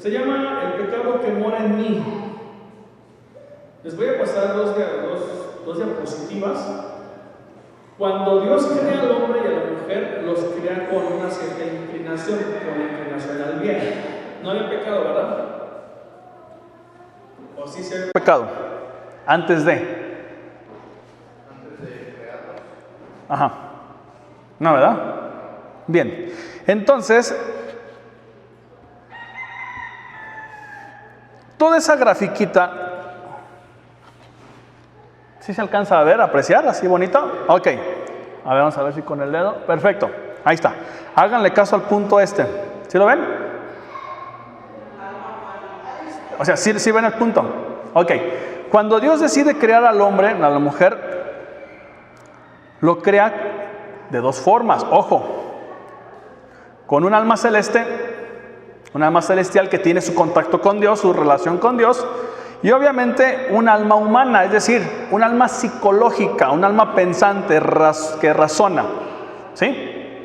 Se llama el pecado que mora en mí. Les voy a pasar dos diapositivas. Cuando Dios crea al hombre y a la mujer, los crea con una cierta inclinación, con la inclinación al bien. No había pecado, ¿verdad? ¿O sí se había pecado? Antes de crearlos. Ajá. No, ¿verdad? Bien. Entonces, toda esa grafiquita, ¿sí se alcanza a ver, a apreciar, así bonito? Ok. A ver, vamos a ver si con el dedo. Perfecto. Ahí está. Háganle caso al punto este. ¿Sí lo ven? O sea, ¿sí ven el punto? Ok. Cuando Dios decide crear al hombre, a la mujer, lo crea de dos formas. Ojo. Con un alma celeste, un alma celestial que tiene su contacto con Dios, su relación con Dios, y obviamente un alma humana, es decir, un alma psicológica, un alma pensante que razona. ¿Sí?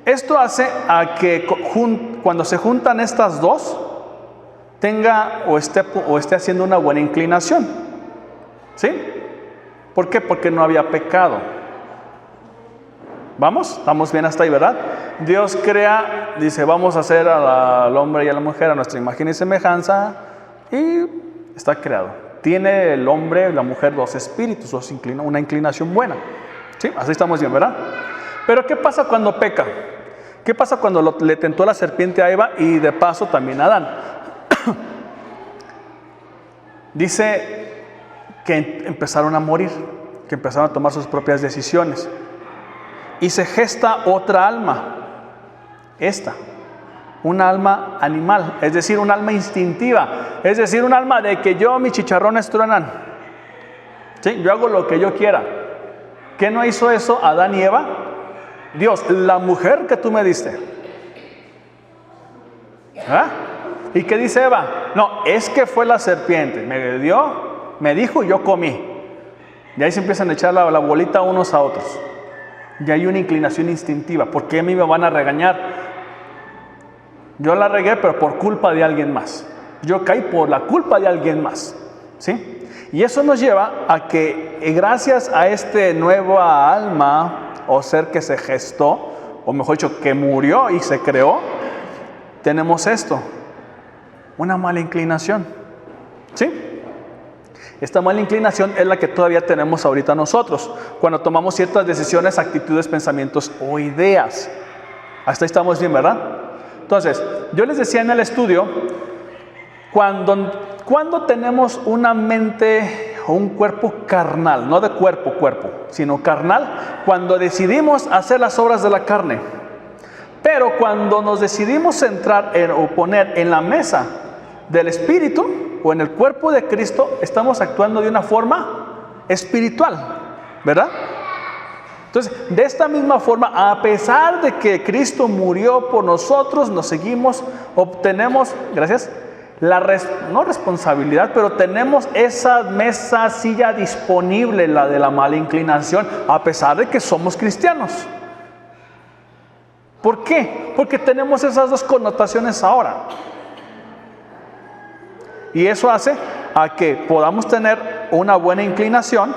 Esto hace a que cuando se juntan estas dos, tenga o esté haciendo una buena inclinación. ¿Sí? ¿Por qué? Porque no había pecado. ¿Vamos? ¿Estamos bien hasta ahí, verdad? Dios crea, dice, vamos a hacer al hombre y a la mujer a nuestra imagen y semejanza, y está creado. Tiene el hombre y la mujer dos espíritus, una inclinación buena. ¿Sí? Así estamos bien, ¿verdad? Pero ¿qué pasa cuando peca? ¿Qué pasa cuando le tentó la serpiente a Eva y de paso también a Adán? Dice que empezaron a morir, que empezaron a tomar sus propias decisiones. Y se gesta otra alma, una alma animal, es decir, un alma instintiva, es decir, un alma de que mis chicharrones truenan, ¿sí? Yo hago lo que yo quiera. ¿Qué no hizo eso Adán y Eva? Dios, la mujer que tú me diste. ¿Ah? ¿Y qué dice Eva? No, es que fue la serpiente, me dijo y yo comí. Y ahí se empiezan a echar la bolita unos a otros. Y hay una inclinación instintiva. ¿Por qué a mí me van a regañar? Yo la regué, pero por culpa de alguien más. Yo caí por la culpa de alguien más. ¿Sí? Y eso nos lleva a que gracias a este nueva alma o ser que se gestó, o mejor dicho, que murió y se creó, tenemos esto, una mala inclinación. ¿Sí? Esta mala inclinación es la que todavía tenemos ahorita nosotros, cuando tomamos ciertas decisiones, actitudes, pensamientos o ideas. Hasta ahí estamos bien, ¿verdad? Entonces, yo les decía en el estudio, cuando tenemos una mente o un cuerpo carnal, no de cuerpo, sino carnal, cuando decidimos hacer las obras de la carne. Pero cuando nos decidimos centrar o poner en la mesa del Espíritu, o en el cuerpo de Cristo, estamos actuando de una forma espiritual, ¿verdad? Entonces, de esta misma forma, a pesar de que Cristo murió por nosotros, obtenemos, gracias, no responsabilidad, pero tenemos esa silla disponible, la de la mala inclinación, a pesar de que somos cristianos. ¿Por qué? Porque tenemos esas dos connotaciones ahora. Y eso hace a que podamos tener una buena inclinación,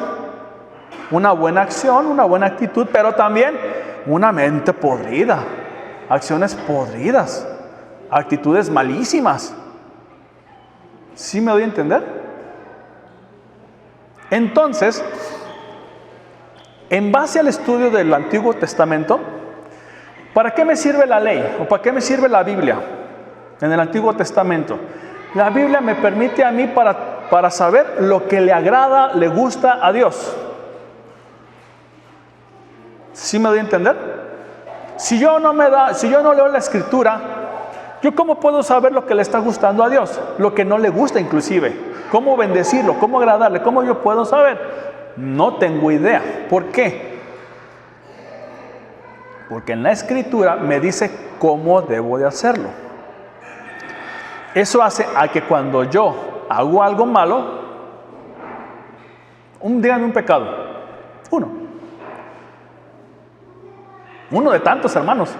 una buena acción, una buena actitud, pero también una mente podrida, acciones podridas, actitudes malísimas. ¿Sí me doy a entender? Entonces, en base al estudio del Antiguo Testamento, ¿para qué me sirve la ley? ¿O para qué me sirve la Biblia en el Antiguo Testamento? La Biblia me permite a mí para saber lo que le agrada, le gusta a Dios. ¿Sí me doy a entender? Si yo no leo la Escritura, ¿yo cómo puedo saber lo que le está gustando a Dios? Lo que no le gusta inclusive. ¿Cómo bendecirlo? ¿Cómo agradarle? ¿Cómo yo puedo saber? No tengo idea. ¿Por qué? Porque en la Escritura me dice cómo debo de hacerlo. Eso hace a que cuando yo hago algo malo, díganme un pecado. Uno de tantos, hermanos.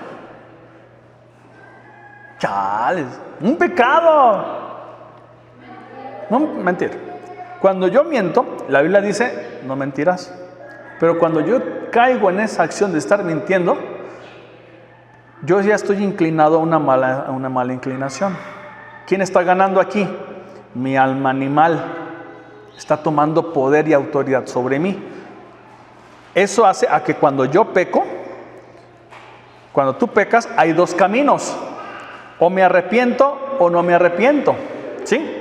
Chales, un pecado. No mentir. Cuando yo miento, la Biblia dice, no mentirás. Pero cuando yo caigo en esa acción de estar mintiendo, yo ya estoy inclinado a una mala inclinación. ¿Quién está ganando aquí? Mi alma animal. Está tomando poder y autoridad sobre mí. Eso hace a que cuando yo peco, cuando tú pecas, hay dos caminos. O me arrepiento o no me arrepiento. ¿Sí?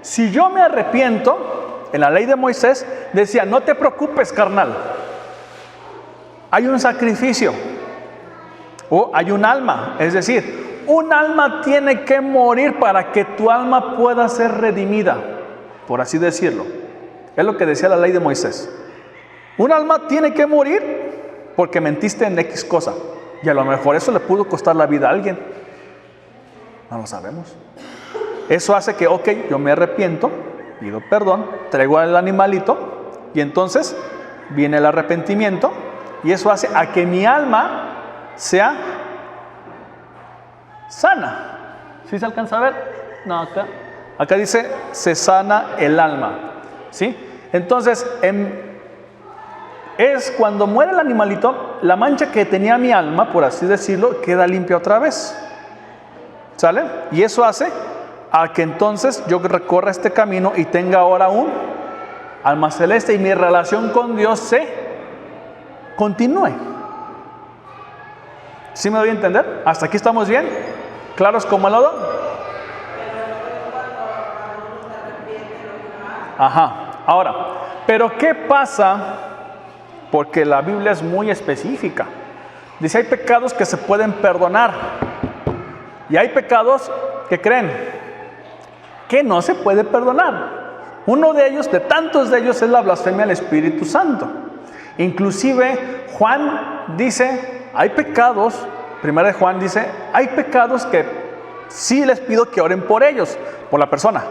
Si yo me arrepiento, en la ley de Moisés decía, no te preocupes, carnal. Hay un sacrificio. O hay un alma. Es decir, un alma tiene que morir para que tu alma pueda ser redimida. Por así decirlo. Es lo que decía la ley de Moisés. Un alma tiene que morir porque mentiste en X cosa. Y a lo mejor eso le pudo costar la vida a alguien. No lo sabemos. Eso hace que, ok, yo me arrepiento, pido perdón, traigo al animalito y entonces viene el arrepentimiento y eso hace a que mi alma sea sana. ¿Sí se alcanza a ver? No, acá dice, se sana el alma. ¿Sí? Entonces, es cuando muere el animalito, la mancha que tenía mi alma, por así decirlo, queda limpia otra vez. ¿Sale? Y eso hace a que entonces yo recorra este camino y tenga ahora un alma celeste y mi relación con Dios se continúe. ¿Sí me doy a entender? ¿Hasta aquí estamos bien? ¿Claros como el lodo? Ajá. Ahora, ¿pero qué pasa? Porque la Biblia es muy específica. Dice, hay pecados que se pueden perdonar. Y hay pecados que creen que no se puede perdonar. Uno de ellos, de tantos de ellos, es la blasfemia al Espíritu Santo. Inclusive Juan dice, hay pecados, primera de Juan dice, hay pecados que sí les pido que oren por ellos, por la persona.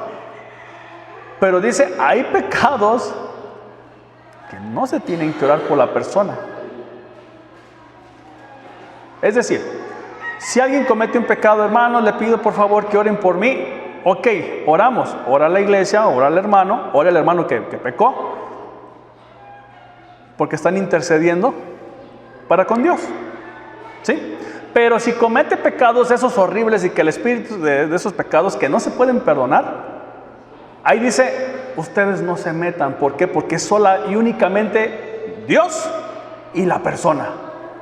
Pero dice, hay pecados que no se tienen que orar por la persona. Es decir, si alguien comete un pecado, hermano, le pido por favor que oren por mí. Ok, oramos, ora a la iglesia, ora al hermano que pecó, porque están intercediendo para con Dios. ¿Sí? Pero si comete pecados esos horribles y que el espíritu de esos pecados que no se pueden perdonar, ahí dice, ustedes no se metan. ¿Por qué? Porque es sola y únicamente Dios y la persona,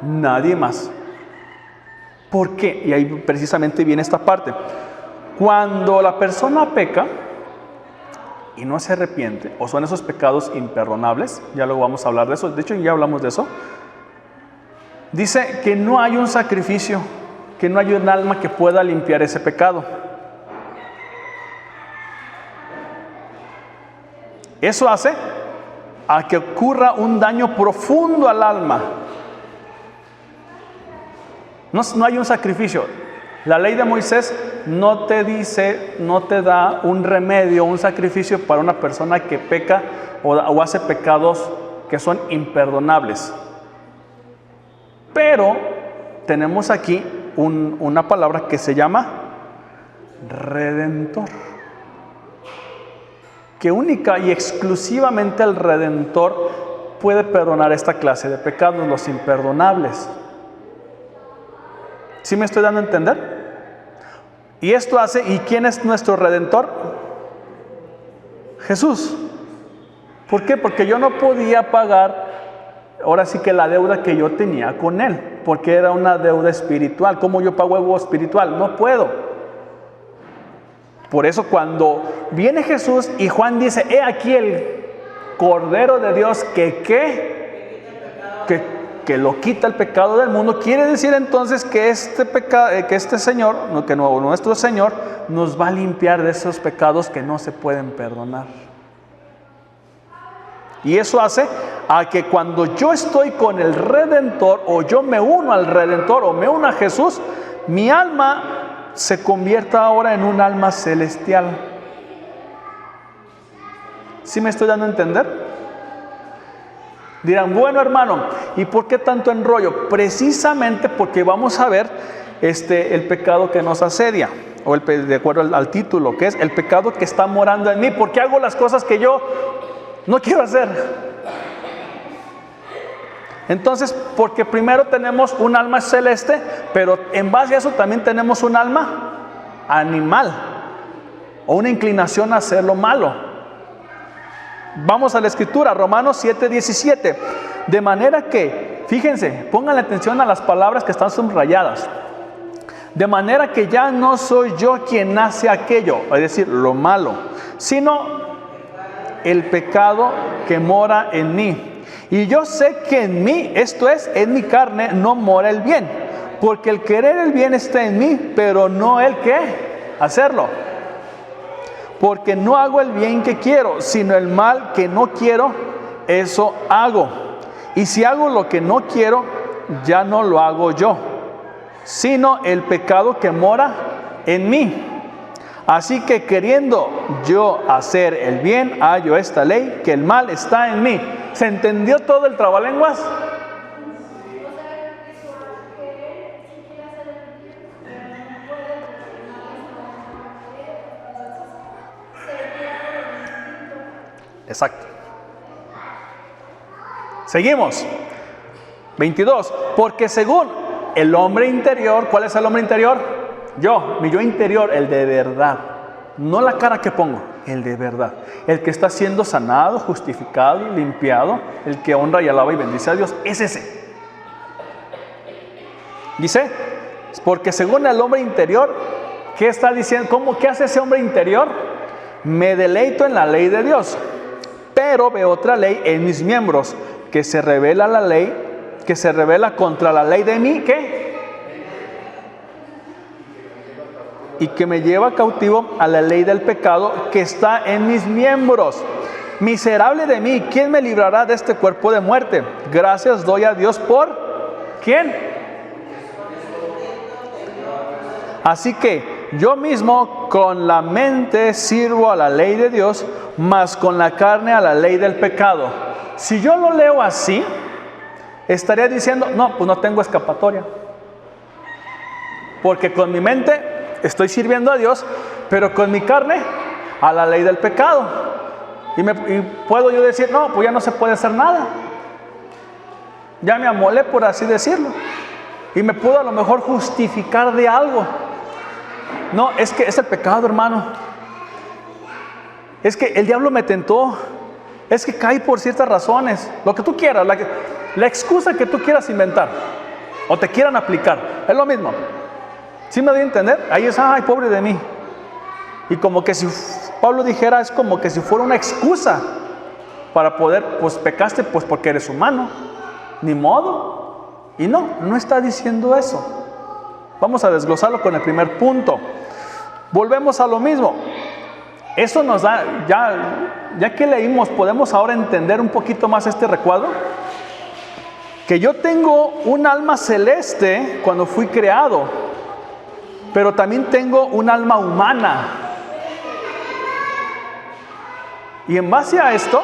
nadie más. ¿Por qué? Y ahí precisamente viene esta parte. Cuando la persona peca y no se arrepiente, o son esos pecados imperdonables, ya luego vamos a hablar de eso, de hecho ya hablamos de eso, dice que no hay un sacrificio, que no hay un alma que pueda limpiar ese pecado. Eso hace a que ocurra un daño profundo al alma. No hay un sacrificio. La ley de Moisés no te dice, no te da un remedio, un sacrificio para una persona que peca o hace pecados que son imperdonables. Pero tenemos aquí una palabra que se llama redentor. Que única y exclusivamente el redentor puede perdonar esta clase de pecados, los imperdonables. ¿Sí me estoy dando a entender? Y esto hace, ¿y quién es nuestro redentor? Jesús. ¿Por qué? Porque yo no podía pagar, ahora sí que la deuda que yo tenía con Él, porque era una deuda espiritual. ¿Cómo yo pago algo espiritual? No puedo. Por eso cuando viene Jesús y Juan dice, he aquí el Cordero de Dios que lo quita el pecado del mundo, quiere decir entonces que este Señor, nuestro Señor, nos va a limpiar de esos pecados que no se pueden perdonar. Y eso hace a que cuando yo estoy con el Redentor, o yo me uno al Redentor, o me uno a Jesús, mi alma se convierta ahora en un alma celestial. ¿Sí me estoy dando a entender? Dirán, bueno hermano, ¿y por qué tanto enrollo? Precisamente porque vamos a ver el pecado que nos asedia, o de acuerdo al título, que es el pecado que está morando en mí. ¿Por qué hago las cosas que yo no quiero hacer? Entonces, porque primero tenemos un alma celeste, pero en base a eso también tenemos un alma animal, o una inclinación a hacer lo malo. Vamos a la escritura, Romanos 7:17. De manera que, fíjense, pongan atención a las palabras que están subrayadas. De manera que ya no soy yo quien hace aquello, es decir, lo malo, sino el pecado que mora en mí. Y yo sé que en mí, esto es, en mi carne, no mora el bien. Porque el querer el bien está en mí, pero no el que hacerlo. Porque no hago el bien que quiero, sino el mal que no quiero, eso hago. Y si hago lo que no quiero, ya no lo hago yo, sino el pecado que mora en mí. Así que queriendo yo hacer el bien, hallo esta ley, que el mal está en mí. ¿Se entendió todo el trabalenguas? Exacto. Seguimos. 22. Porque según el hombre interior, ¿cuál es el hombre interior? Yo, mi yo interior, el de verdad. No la cara que pongo, el de verdad. El que está siendo sanado, justificado y limpiado. El que honra y alaba y bendice a Dios. Es ese. Dice, porque según el hombre interior, ¿qué está diciendo? ¿Qué hace ese hombre interior? Me deleito en la ley de Dios. Pero veo otra ley en mis miembros, que se revela la ley, que se revela contra la ley de mí, ¿qué? Y que me lleva cautivo a la ley del pecado que está en mis miembros. Miserable de mí, ¿quién me librará de este cuerpo de muerte? Gracias doy a Dios por ¿quién? Así que yo mismo con la mente sirvo a la ley de Dios, mas con la carne a la ley del pecado. Si yo lo leo así, estaría diciendo, no, pues no tengo escapatoria. Porque con mi mente estoy sirviendo a Dios, pero con mi carne a la ley del pecado. Y puedo yo decir, no, pues ya no se puede hacer nada. Ya me amolé, por así decirlo. Y me puedo a lo mejor justificar de algo. No, es que es el pecado, hermano. Es que el diablo me tentó. Es que caí por ciertas razones. Lo que tú quieras, la excusa que tú quieras inventar o te quieran aplicar, es lo mismo. ¿Sí me doy a entender? Ahí es, ay, pobre de mí. Y como que si Pablo dijera, es como que si fuera una excusa para poder, pues pecaste pues porque eres humano. Ni modo. Y no está diciendo eso. Vamos a desglosarlo con el primer punto. Volvemos a lo mismo. Eso nos da, ya que leímos, podemos ahora entender un poquito más este recuadro. Que yo tengo un alma celeste cuando fui creado, pero también tengo un alma humana. Y en base a esto,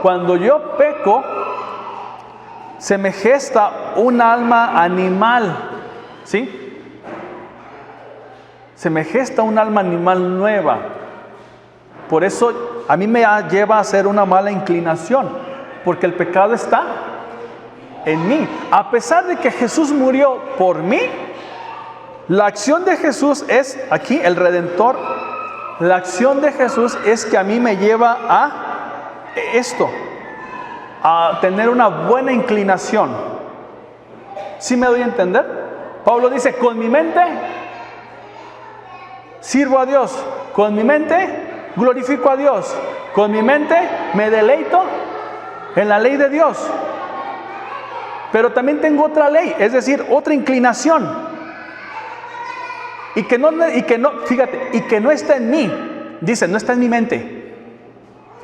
cuando yo peco, se me gesta un alma animal, ¿sí? Se me gesta un alma animal nueva. Por eso a mí me lleva a hacer una mala inclinación, porque el pecado está en mí. A pesar de que Jesús murió por mí, la acción de Jesús es, aquí el Redentor, la acción de Jesús es que a mí me lleva a esto, a tener una buena inclinación. ¿Sí me doy a entender? Pablo dice, con mi mente sirvo a Dios, con mi mente glorifico a Dios, con mi mente me deleito en la ley de Dios. Pero también tengo otra ley, es decir, otra inclinación. Y que no está en mí. Dice, no está en mi mente.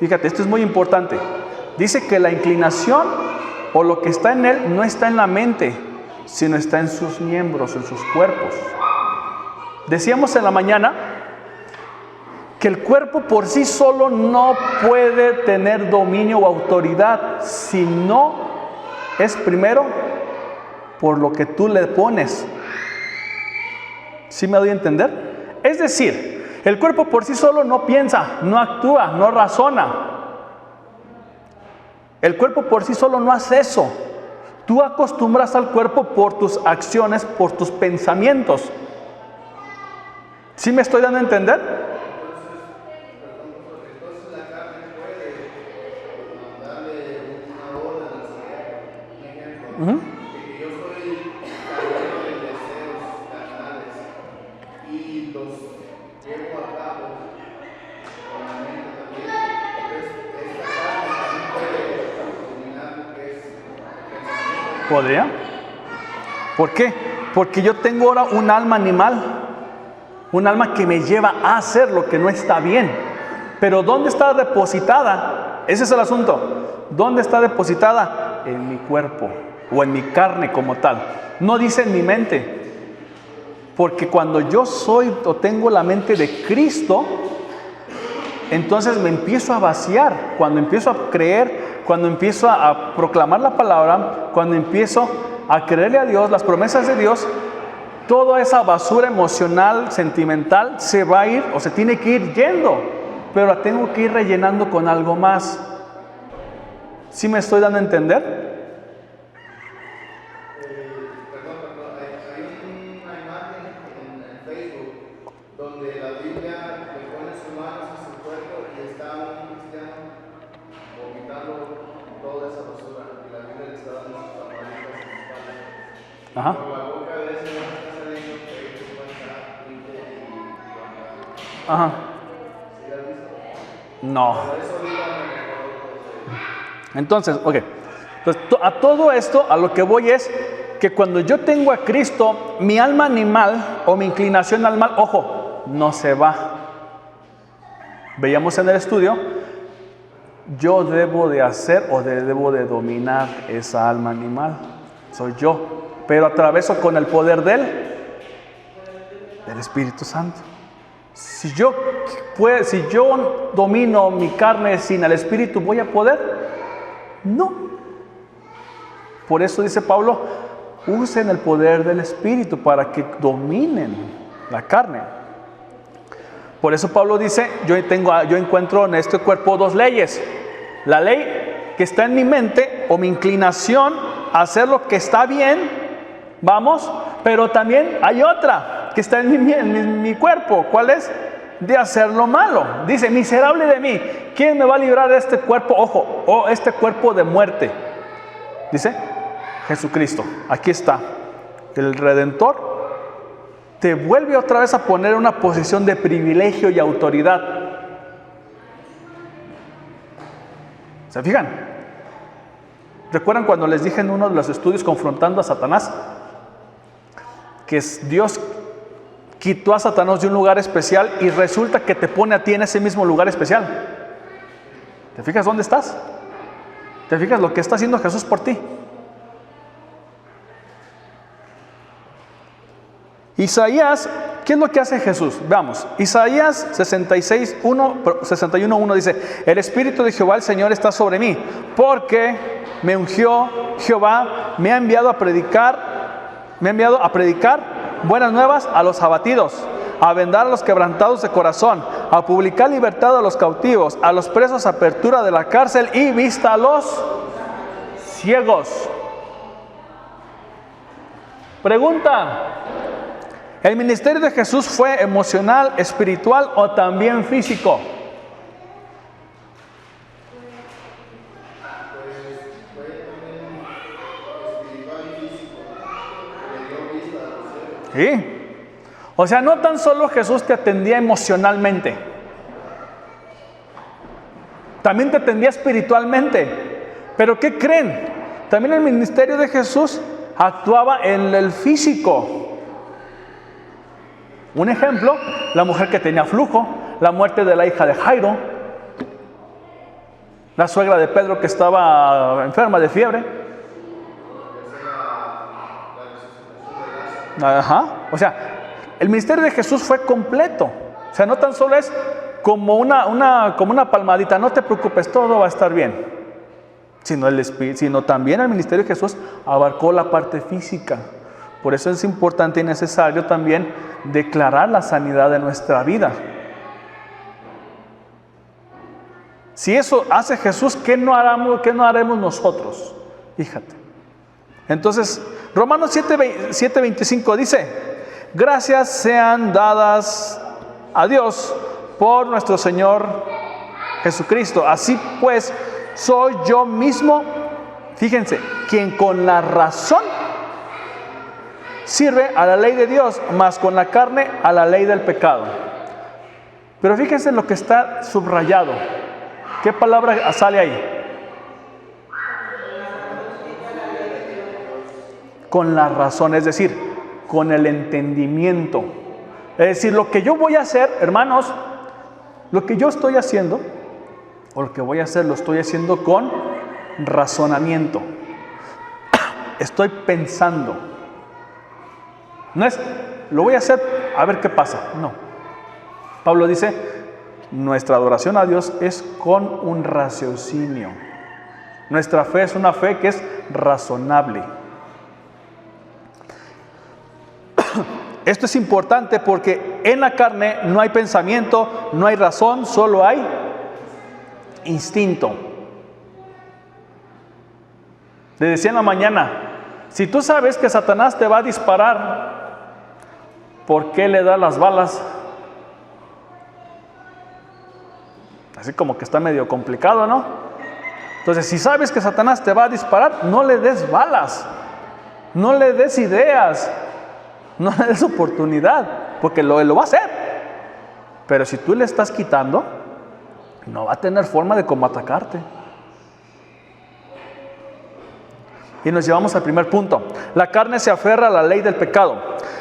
Fíjate, esto es muy importante. Dice que la inclinación o lo que está en él no está en la mente, sino está en sus miembros, en sus cuerpos. Decíamos en la mañana que el cuerpo por sí solo no puede tener dominio o autoridad si no es primero por lo que tú le pones. ¿Sí me doy a entender? Es decir, el cuerpo por sí solo no piensa, no actúa, no razona. El cuerpo por sí solo no hace eso. Tú acostumbras al cuerpo por tus acciones, por tus pensamientos. ¿Sí me estoy dando a entender? Uh-huh. ¿Podría? ¿Por qué? Porque yo tengo ahora un alma animal, un alma que me lleva a hacer lo que no está bien. Pero ¿dónde está depositada? Ese es el asunto. ¿Dónde está depositada? En mi cuerpo o en mi carne como tal. No dice en mi mente. Porque cuando yo soy o tengo la mente de Cristo, entonces me empiezo a vaciar. Cuando empiezo a creer, cuando empiezo a proclamar la palabra, cuando empiezo a creerle a Dios, las promesas de Dios, toda esa basura emocional, sentimental, se va a ir o se tiene que ir yendo. Pero la tengo que ir rellenando con algo más. ¿Sí me estoy dando a entender? Ajá. Ajá. No. Entonces, ok. Entonces, a todo esto, a lo que voy es que cuando yo tengo a Cristo, mi alma animal o mi inclinación al mal, ojo, no se va. Veíamos en el estudio, yo debo de hacer o debo de dominar esa alma animal. Soy yo. Pero atraveso con el poder del Espíritu Santo. Si yo domino mi carne sin el Espíritu, ¿voy a poder? No. Por eso dice Pablo, usen el poder del Espíritu para que dominen la carne. Por eso Pablo dice, yo encuentro en este cuerpo dos leyes. La ley que está en mi mente o mi inclinación a hacer lo que está bien, vamos, pero también hay otra que está en mi cuerpo. ¿Cuál es? De hacer lo malo. Dice, miserable de mí, ¿quién me va a librar de este cuerpo? Ojo, este cuerpo de muerte. Dice, Jesucristo. Aquí está. El Redentor te vuelve otra vez a poner en una posición de privilegio y autoridad. ¿Se fijan? ¿Recuerdan cuando les dije en uno de los estudios confrontando a Satanás? Que Dios quitó a Satanás de un lugar especial y resulta que te pone a ti en ese mismo lugar especial. ¿Te fijas dónde estás? ¿Te fijas lo que está haciendo Jesús por ti? Isaías, ¿qué es lo que hace Jesús? Veamos, Isaías 61:1 dice, el Espíritu de Jehová el Señor está sobre mí, porque me ungió Jehová, me ha enviado a predicar buenas nuevas a los abatidos, a vendar a los quebrantados de corazón, a publicar libertad a los cautivos, a los presos apertura de la cárcel y vista a los ciegos. Pregunta, ¿el ministerio de Jesús fue emocional, espiritual o también físico? Sí. O sea, no tan solo Jesús te atendía emocionalmente, también te atendía espiritualmente. Pero ¿qué creen? También el ministerio de Jesús actuaba en el físico. Un ejemplo, la mujer que tenía flujo, la muerte de la hija de Jairo, la suegra de Pedro que estaba enferma de fiebre. Ajá. O sea, el ministerio de Jesús fue completo. O sea, no tan solo es como una palmadita, no te preocupes, todo va a estar bien. Sino también el ministerio de Jesús abarcó la parte física. Por eso es importante y necesario también declarar la sanidad de nuestra vida. Si eso hace Jesús, ¿qué no haremos nosotros? Fíjate. Entonces, Romanos 7:25 dice: gracias sean dadas a Dios por nuestro Señor Jesucristo. Así pues, soy yo mismo, fíjense, quien con la razón sirve a la ley de Dios, mas con la carne a la ley del pecado. Pero fíjense lo que está subrayado. ¿Qué palabra sale ahí? Con la razón, es decir, con el entendimiento. Es decir, lo que yo voy a hacer, hermanos, lo que yo estoy haciendo, o lo que voy a hacer, lo estoy haciendo con razonamiento. Estoy pensando. No es, lo voy a hacer a ver qué pasa. No. Pablo dice, nuestra adoración a Dios es con un raciocinio. Nuestra fe es una fe que es razonable. Esto es importante porque en la carne no hay pensamiento, no hay razón, solo hay instinto. Le decía en la mañana, si tú sabes que Satanás te va a disparar, ¿por qué le das las balas? Así como que está medio complicado, ¿no? Entonces, si sabes que Satanás te va a disparar, no le des balas, no le des ideas, no le des oportunidad, porque lo va a hacer. Pero si tú le estás quitando, no va a tener forma de cómo atacarte. Y nos llevamos al primer punto. La carne se aferra a la ley del pecado.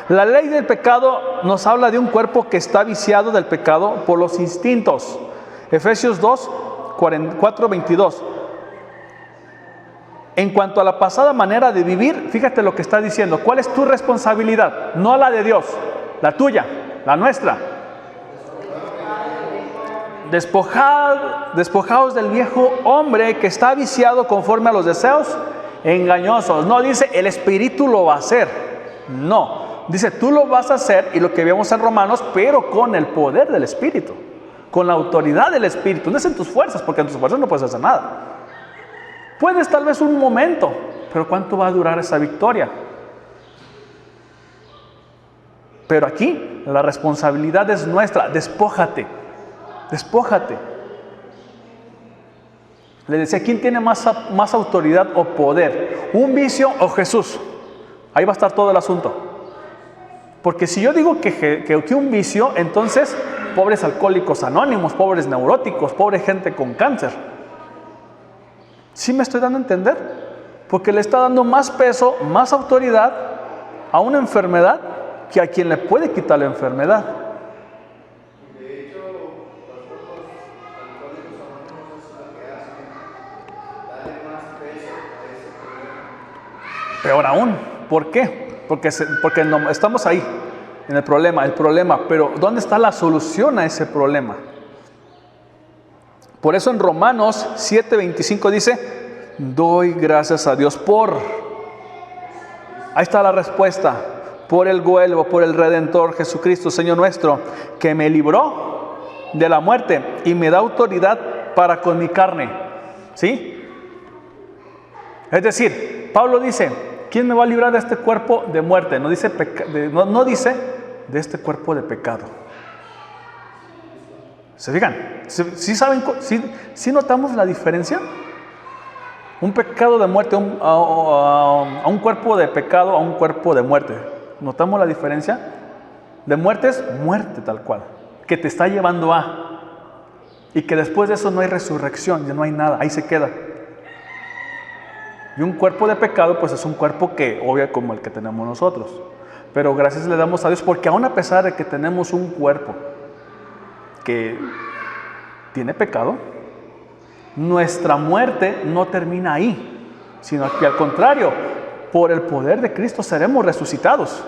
La ley del pecado nos habla de un cuerpo que está viciado del pecado por los instintos. Efesios 2, 4, 22. En cuanto a la pasada manera de vivir, fíjate lo que está diciendo. ¿Cuál es tu responsabilidad? No la de Dios, la tuya, la nuestra. Despojaos del viejo hombre que está viciado conforme a los deseos engañosos. No dice el Espíritu lo va a hacer. No, dice tú lo vas a hacer, y lo que vemos en Romanos, pero con el poder del Espíritu, con la autoridad del Espíritu. No es en tus fuerzas, porque en tus fuerzas no puedes hacer nada. Puedes tal vez un momento, pero ¿cuánto va a durar esa victoria? Pero aquí la responsabilidad es nuestra. Despójate. Le decía, ¿quién tiene más autoridad o poder? ¿Un vicio o Jesús? Ahí va a estar todo el asunto. Porque si yo digo que un vicio, entonces pobres alcohólicos anónimos, pobres neuróticos, pobre gente con cáncer. ¿Sí me estoy dando a entender? Porque le está dando más peso, más autoridad a una enfermedad que a quien le puede quitar la enfermedad. De hecho, los alcohólicos anónimos es lo que hacen, darle más peso a ese problema. Peor aún, ¿por qué? Porque no, estamos ahí, en el problema, pero ¿dónde está la solución a ese problema? Por eso en Romanos 7:25 dice, doy gracias a Dios por. Ahí está la respuesta. Por el vuelvo, por el Redentor Jesucristo, Señor nuestro, que me libró de la muerte y me da autoridad para con mi carne. ¿Sí? Es decir, Pablo dice, ¿quién me va a librar de este cuerpo de muerte? No dice, no dice de este cuerpo de pecado. ¿Se fijan? ¿Sí saben? ¿Sí notamos la diferencia? Un pecado de muerte a un cuerpo de pecado, a un cuerpo de muerte. ¿Notamos la diferencia? De muerte es muerte tal cual, que te está llevando a. Y que después de eso no hay resurrección, ya no hay nada, ahí se queda. Y un cuerpo de pecado pues es un cuerpo que obvio como el que tenemos nosotros. Pero gracias le damos a Dios porque aún a pesar de que tenemos un cuerpo que tiene pecado, nuestra muerte no termina ahí, sino que al contrario, por el poder de Cristo seremos resucitados.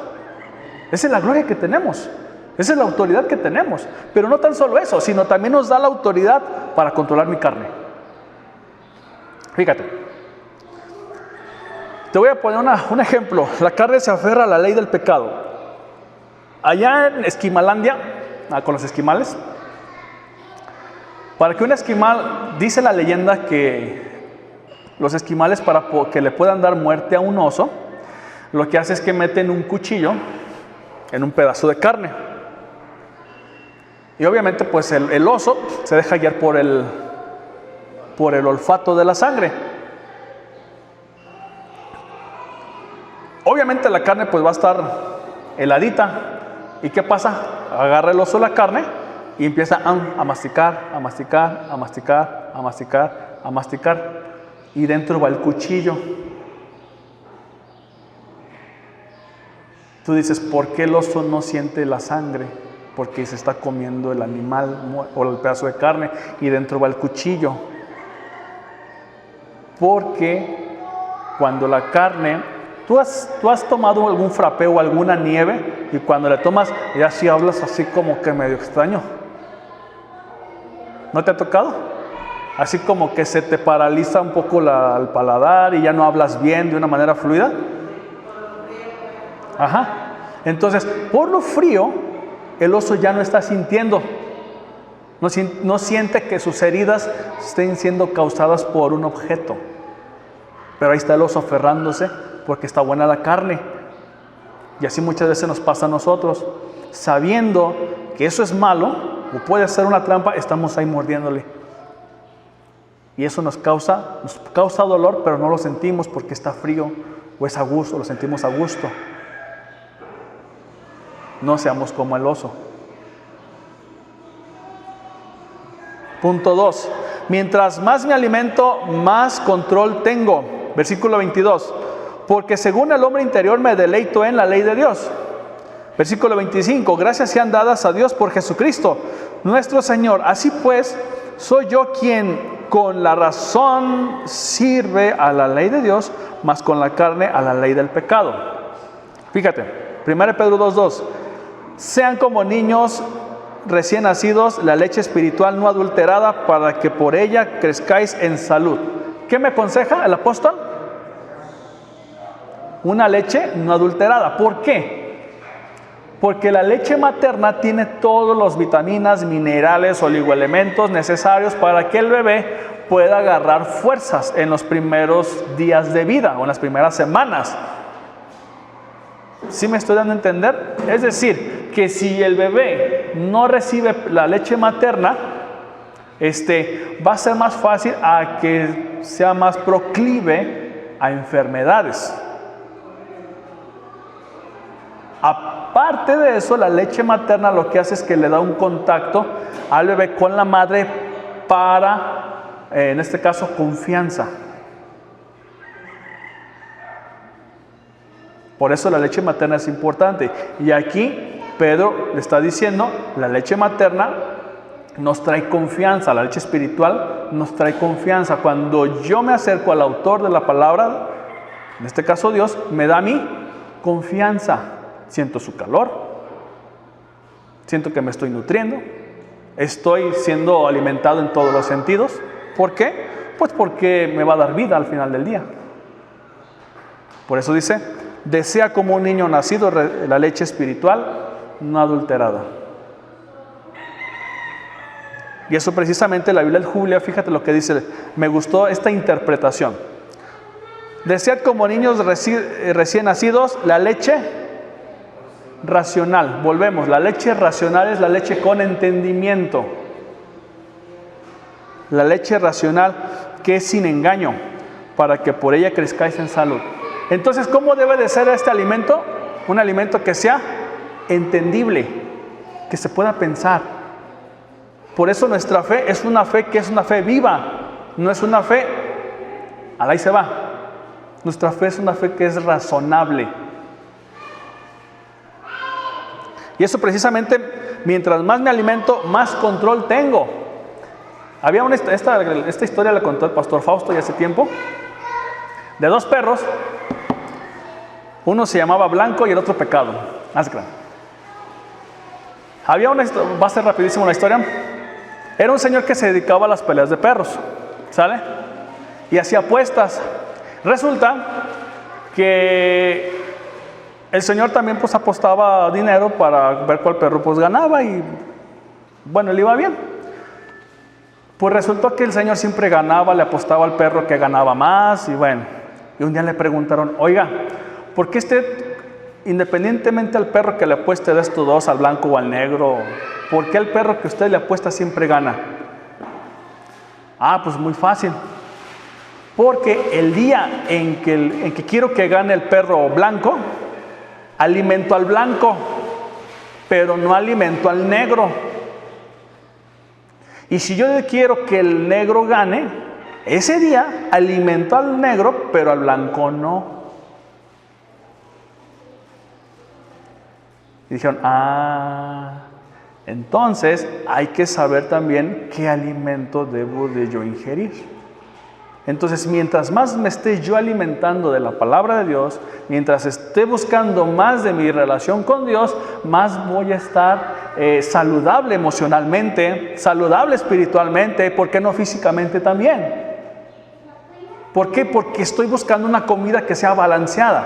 Esa es la gloria que tenemos. Esa es la autoridad que tenemos. Pero no tan solo eso, sino también nos da la autoridad para controlar mi carne. Fíjate. Te voy a poner un ejemplo. La carne se aferra a la ley del pecado. Allá en Esquimalandia, con los esquimales, para que un esquimal, dice la leyenda que los esquimales, para que le puedan dar muerte a un oso, lo que hace es que meten un cuchillo en un pedazo de carne. Y obviamente pues el oso se deja guiar por el olfato de la sangre. Obviamente la carne pues va a estar heladita. ¿Y qué pasa? Agarra el oso la carne y empieza a masticar, a masticar, a masticar, a masticar, a masticar. Y dentro va el cuchillo. Tú dices, ¿por qué el oso no siente la sangre? Porque se está comiendo el animal o el pedazo de carne y dentro va el cuchillo. Porque cuando la carne, tú has tomado algún frappé o alguna nieve y cuando le tomas ya sí hablas así como que medio extraño. ¿No te ha tocado? Así como que se te paraliza un poco el paladar y ya no hablas bien de una manera fluida. Ajá. Entonces, por lo frío, el oso ya no está sintiendo. No siente que sus heridas estén siendo causadas por un objeto. Pero ahí está el oso aferrándose porque está buena la carne. Y así muchas veces nos pasa a nosotros. Sabiendo que eso es malo o puede ser una trampa, estamos ahí mordiéndole. Y eso nos causa dolor, pero no lo sentimos porque está frío o es a gusto, lo sentimos a gusto. No seamos como el oso. Punto 2. Mientras más me alimento, más control tengo. Versículo 22. Porque según el hombre interior me deleito en la ley de Dios. Versículo 25. Gracias sean dadas a Dios por Jesucristo, nuestro Señor. Así pues, soy yo quien con la razón sirve a la ley de Dios, mas con la carne a la ley del pecado. Fíjate, 1 Pedro 2:2. Sean como niños recién nacidos, la leche espiritual no adulterada, para que por ella crezcáis en salud. ¿Qué me aconseja el apóstol? Una leche no adulterada. ¿Por qué? Porque la leche materna tiene todos los vitaminas, minerales, oligoelementos necesarios para que el bebé pueda agarrar fuerzas en los primeros días de vida o en las primeras semanas. ¿Sí me estoy dando a entender? Es decir, que si el bebé no recibe la leche materna, va a ser más fácil a que sea más proclive a enfermedades. Aparte de eso, la leche materna lo que hace es que le da un contacto al bebé con la madre para, en este caso, confianza. Por eso la leche materna es importante. Y aquí Pedro le está diciendo, la leche materna nos trae confianza, la leche espiritual nos trae confianza. Cuando yo me acerco al autor de la palabra, en este caso Dios, me da a mí confianza. Siento su calor, siento que me estoy nutriendo, estoy siendo alimentado en todos los sentidos. ¿Por qué? Pues porque me va a dar vida al final del día. Por eso dice, desea como un niño nacido la leche espiritual no adulterada. Y eso precisamente la Biblia del Jubilee, fíjate lo que dice, me gustó esta interpretación. Desead como niños recién nacidos la leche racional. Volvemos, la leche racional es la leche con entendimiento. La leche racional que es sin engaño, para que por ella crezcáis en salud. Entonces, ¿cómo debe de ser este alimento? Un alimento que sea entendible, que se pueda pensar. Por eso nuestra fe es una fe que es una fe viva, no es una fe, ahí se va. Nuestra fe es una fe que es razonable. Y eso precisamente, mientras más me alimento, más control tengo. Había esta historia la contó el pastor Fausto ya hace tiempo, de dos perros. Uno se llamaba Blanco y el otro Pecado. Va a ser rapidísimo la historia. Era un señor que se dedicaba a las peleas de perros, ¿sale? Y hacía apuestas. Resulta que el señor también pues apostaba dinero para ver cuál perro pues ganaba y bueno, le iba bien. Pues resultó que el señor siempre ganaba, le apostaba al perro que ganaba más y bueno. Y un día le preguntaron, oiga, ¿por qué usted, independientemente al perro que le apueste de estos dos, al blanco o al negro, por qué el perro que usted le apuesta siempre gana? Ah, pues muy fácil. Porque el día en que quiero que gane el perro blanco, alimento al blanco, pero no alimento al negro. Y si yo quiero que el negro gane, ese día alimento al negro, pero al blanco no. Y dijeron, entonces hay que saber también qué alimento debo de yo ingerir. Entonces, mientras más me esté yo alimentando de la palabra de Dios, mientras esté buscando más de mi relación con Dios, más voy a estar saludable emocionalmente, saludable espiritualmente, ¿por qué no físicamente también? ¿Por qué? Porque estoy buscando una comida que sea balanceada,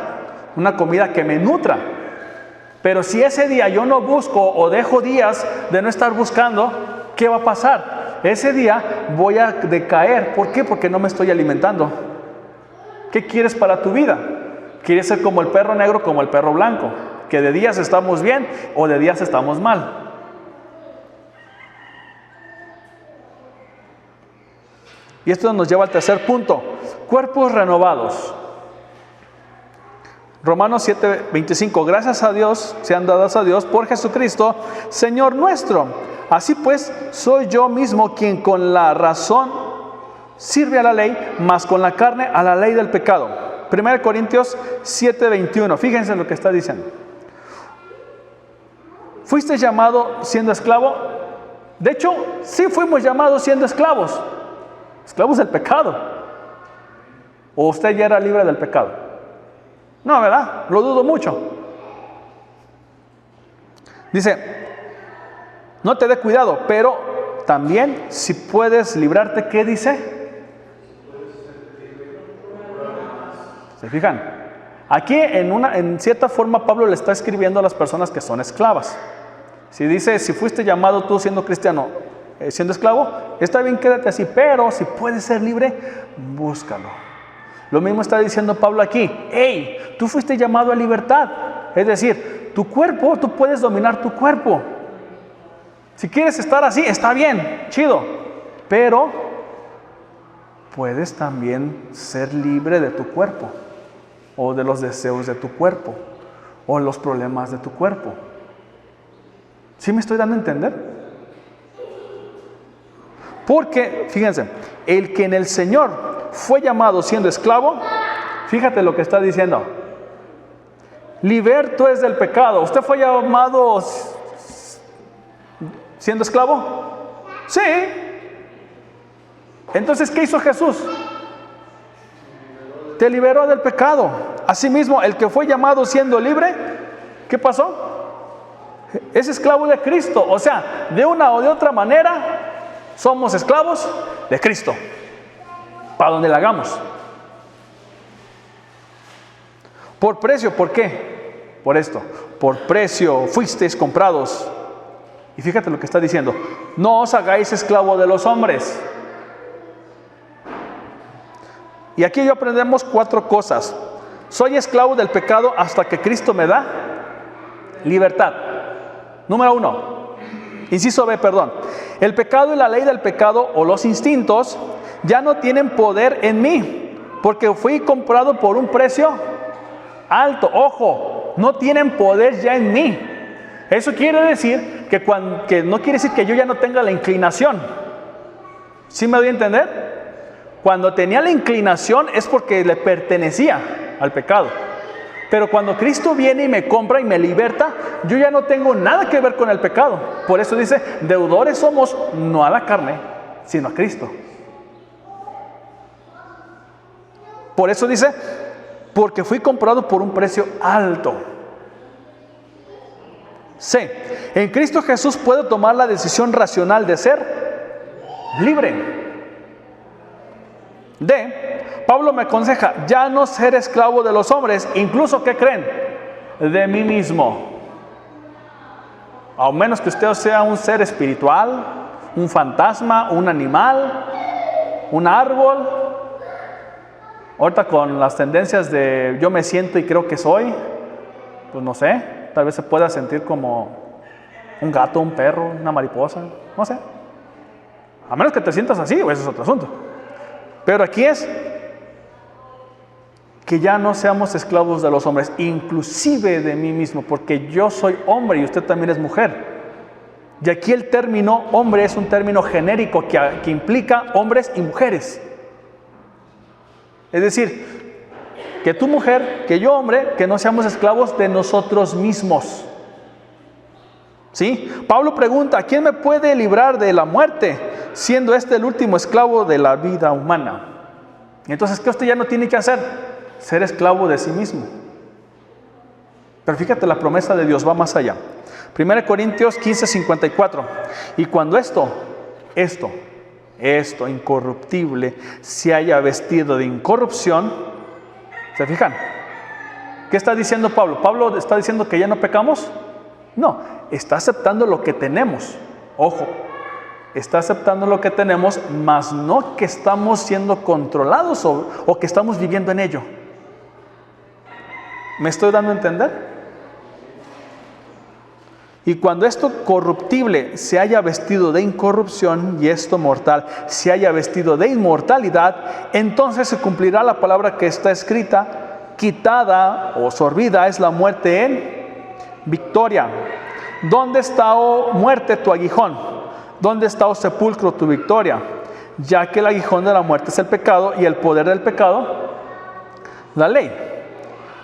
una comida que me nutra. Pero si ese día yo no busco o dejo días de no estar buscando, ¿qué va a pasar? Ese día voy a decaer. ¿Por qué? Porque no me estoy alimentando. ¿Qué quieres para tu vida? ¿Quieres ser como el perro negro, como el perro blanco? Que de días estamos bien o de días estamos mal. Y esto nos lleva al tercer punto. Cuerpos renovados. Romanos 7:25. Gracias a Dios, sean dadas a Dios por Jesucristo, Señor nuestro. Así pues, soy yo mismo quien con la razón sirve a la ley, mas con la carne a la ley del pecado. 1 Corintios 7:21. Fíjense lo que está diciendo. ¿Fuiste llamado siendo esclavo? De hecho, sí fuimos llamados siendo esclavos. Esclavos del pecado. ¿O usted ya era libre del pecado? No, ¿verdad? Lo dudo mucho. Dice, no te dé cuidado, pero también si puedes librarte, ¿qué dice? ¿Se fijan? Aquí en cierta forma Pablo le está escribiendo a las personas que son esclavas. Si dice, si fuiste llamado tú siendo cristiano, siendo esclavo, está bien, quédate así, pero si puedes ser libre, búscalo. Lo mismo está diciendo Pablo aquí. Hey, tú fuiste llamado a libertad. Es decir, tu cuerpo, tú puedes dominar tu cuerpo. Si quieres estar así, está bien, chido. Pero puedes también ser libre de tu cuerpo. O de los deseos de tu cuerpo. O los problemas de tu cuerpo. ¿Sí me estoy dando a entender? Porque, fíjense, el que en el Señor fue llamado siendo esclavo, fíjate lo que está diciendo. Liberto es del pecado. ¿Usted fue llamado siendo esclavo? Sí. Entonces, ¿qué hizo Jesús? Te liberó del pecado. Asimismo, el que fue llamado siendo libre, ¿qué pasó? Es esclavo de Cristo. O sea, de una o de otra manera, somos esclavos de Cristo. Para donde la hagamos. Por precio, ¿por qué? Por esto. Por precio fuisteis comprados. Y fíjate lo que está diciendo. No os hagáis esclavo de los hombres. Y aquí yo aprendemos 4 cosas. Soy esclavo del pecado hasta que Cristo me da libertad. Número 1. Inciso B, perdón. El pecado y la ley del pecado o los instintos ya no tienen poder en mí, porque fui comprado por un precio alto. Ojo, no tienen poder ya en mí. Eso quiere decir que no quiere decir que yo ya no tenga la inclinación. ¿Sí me doy a entender? Cuando tenía la inclinación es porque le pertenecía al pecado. Pero cuando Cristo viene y me compra y me liberta, yo ya no tengo nada que ver con el pecado. Por eso dice, deudores somos no a la carne, sino a Cristo. Por eso dice, porque fui comprado por un precio alto. C. En Cristo Jesús puedo tomar la decisión racional de ser libre. D, Pablo me aconseja ya no ser esclavo de los hombres, incluso, ¿qué creen? De mí mismo. A menos que usted sea un ser espiritual, un fantasma, un animal, un árbol. Ahorita con las tendencias de yo me siento y creo que soy, pues no sé, tal vez se pueda sentir como un gato, un perro, una mariposa, no sé. A menos que te sientas así, ese es otro asunto. Pero aquí es que ya no seamos esclavos de los hombres, inclusive de mí mismo, porque yo soy hombre y usted también es mujer. Y aquí el término hombre es un término genérico que implica hombres y mujeres. Es decir, que tú mujer, que yo hombre, que no seamos esclavos de nosotros mismos. ¿Sí? Pablo pregunta, ¿quién me puede librar de la muerte, siendo este el último esclavo de la vida humana? Entonces, ¿qué usted ya no tiene que hacer? Ser esclavo de sí mismo. Pero fíjate, la promesa de Dios va más allá. 1 Corintios 15:54. Y cuando esto incorruptible se haya vestido de incorrupción, ¿se fijan? ¿Qué está diciendo Pablo? ¿Pablo está diciendo que ya no pecamos? No, está aceptando lo que tenemos. Ojo, está aceptando lo que tenemos, mas no que estamos siendo controlados o que estamos viviendo en ello. ¿Me estoy dando a entender? Y cuando esto corruptible se haya vestido de incorrupción y esto mortal se haya vestido de inmortalidad, entonces se cumplirá la palabra que está escrita: quitada o sorbida es la muerte en victoria. ¿Dónde está, oh muerte, tu aguijón? ¿Dónde está, oh sepulcro, tu victoria? Ya que el aguijón de la muerte es el pecado y el poder del pecado, la ley.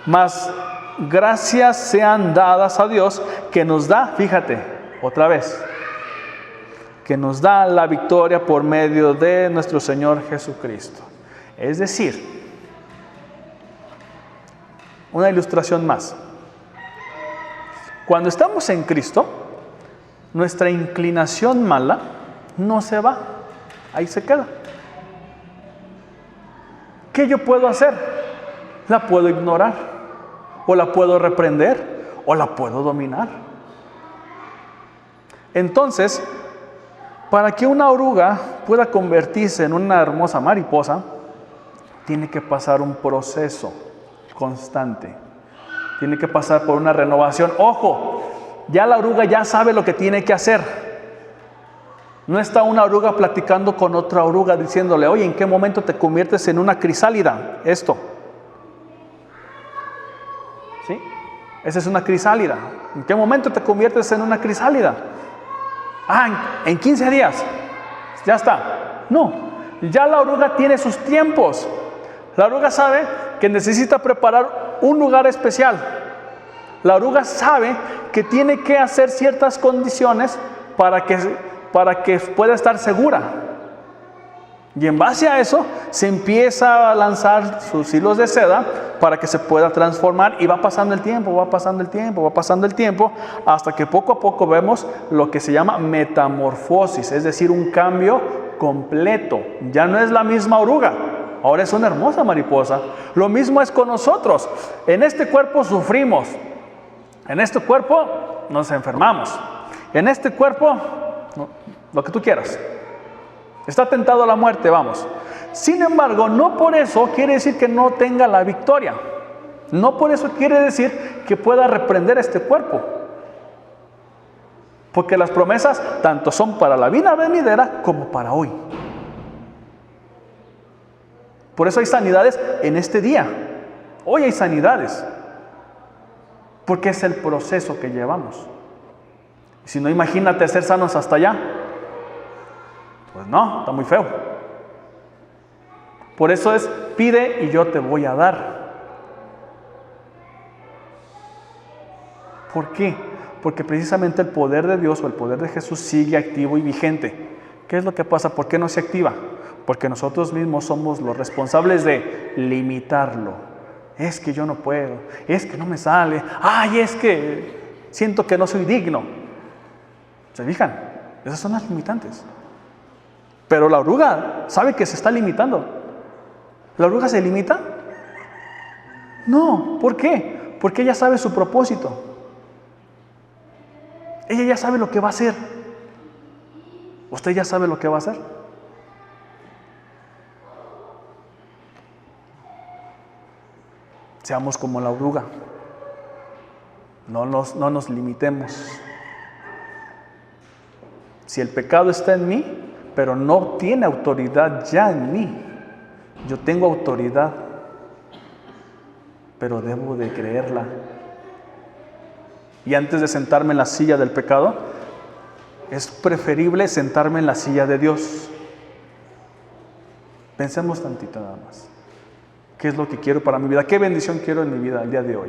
Mas gracias sean dadas a Dios que nos da, fíjate, otra vez, que nos da la victoria por medio de nuestro Señor Jesucristo. Es decir, una ilustración más. Cuando estamos en Cristo, nuestra inclinación mala no se va, ahí se queda. ¿Qué yo puedo hacer? La puedo ignorar, o la puedo reprender, o la puedo dominar. Entonces, para que una oruga pueda convertirse en una hermosa mariposa, tiene que pasar un proceso constante. Tiene que pasar por una renovación. ¡Ojo! Ya la oruga ya sabe lo que tiene que hacer. No está una oruga platicando con otra oruga diciéndole: oye, ¿en qué momento te conviertes en una crisálida? Esto. ¿Sí? Esa es una crisálida. ¿En qué momento te conviertes en una crisálida? En 15 días. Ya está. No. Ya la oruga tiene sus tiempos. La oruga sabe que necesita preparar un lugar especial. La oruga sabe que tiene que hacer ciertas condiciones para que pueda estar segura. Y en base a eso se empieza a lanzar sus hilos de seda para que se pueda transformar, y va pasando el tiempo, hasta que poco a poco vemos lo que se llama metamorfosis, es decir, un cambio completo. Ya no es la misma oruga, ahora es una hermosa mariposa. Lo mismo es con nosotros. En este cuerpo sufrimos, en este cuerpo nos enfermamos, en este cuerpo lo que tú quieras. Está tentado a la muerte, vamos. Sin embargo, no por eso quiere decir que no tenga la victoria. No por eso quiere decir que pueda reprender este cuerpo. Porque las promesas tanto son para la vida venidera como para hoy. Por eso hay sanidades en este día. Hoy hay sanidades. Porque es el proceso que llevamos. Si no, imagínate ser sanos hasta allá. Pues no, está muy feo. Por eso es: pide y yo te voy a dar. ¿Por qué? Porque precisamente el poder de Dios o el poder de Jesús sigue activo y vigente. ¿Qué es lo que pasa? ¿Por qué no se activa? Porque nosotros mismos somos los responsables de limitarlo. Es que yo no puedo, es que no me sale, es que siento que no soy digno. ¿Se fijan? Esas son las limitantes. Pero la oruga sabe que se está limitando. ¿La oruga se limita? No. ¿Por qué? Porque ella sabe su propósito. Ella ya sabe lo que va a hacer. ¿Usted ya sabe lo que va a hacer? Seamos como la oruga. No nos limitemos. Si el pecado está en mí, pero no tiene autoridad ya en mí, yo tengo autoridad, pero debo de creerla. Y antes de sentarme en la silla del pecado, es preferible sentarme en la silla de Dios. Pensemos tantito nada más. ¿Qué es lo que quiero para mi vida? ¿Qué bendición quiero en mi vida el día de hoy?